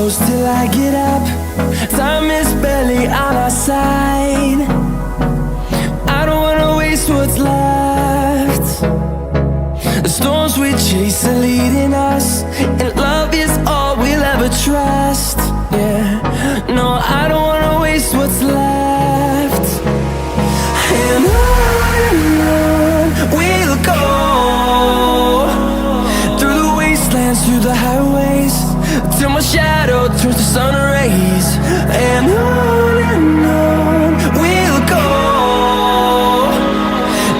close till I get up. Time is barely on our side. I don't wanna waste what's left. The storms we chase are leading us, and love is all we'll ever trust. Yeah, no, I don't wanna waste what's left. And on we'll go, through the wastelands, through the highways, till my shadow turns to sun rays. And on we'll go,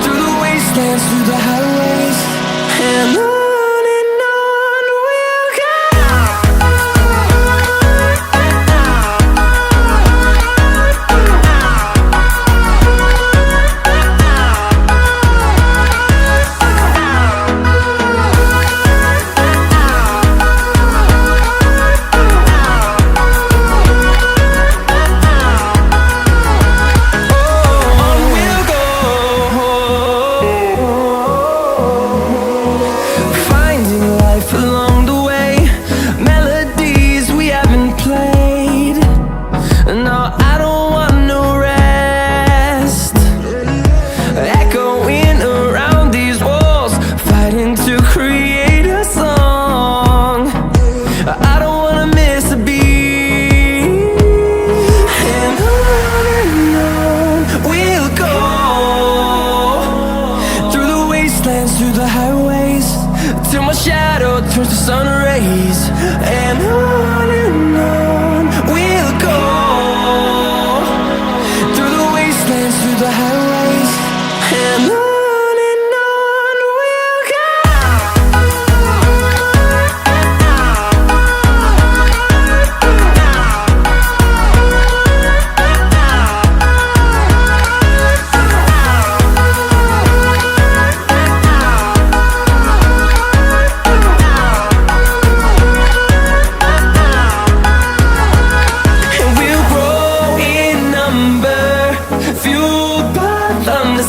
through the wastelands, through the highways, and on we'll go. Through the highways, till my shadow turns to sun rays. And on we'll go, through the wastelands, through the highways, and on we'll go.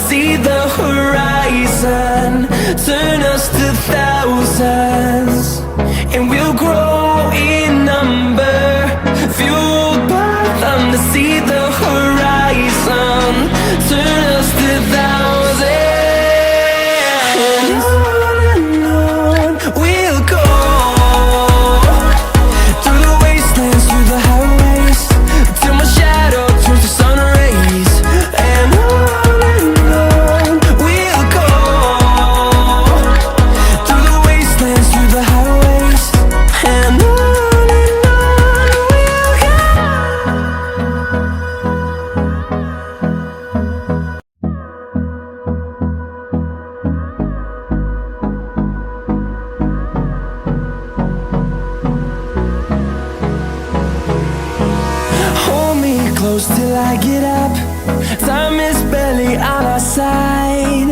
See the horizon, turn us to thousands, and we'll grow in number, fueled by them. To see the horizon, turn us to thousands, and on we'll go, through the wastelands, through the highways, till my shadow turns to sun rays. And close till I get up. Time is barely on our side.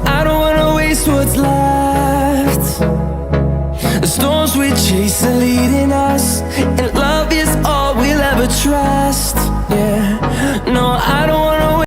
I don't wanna waste what's left. The storms we chase are leading us, and love is all we'll ever trust.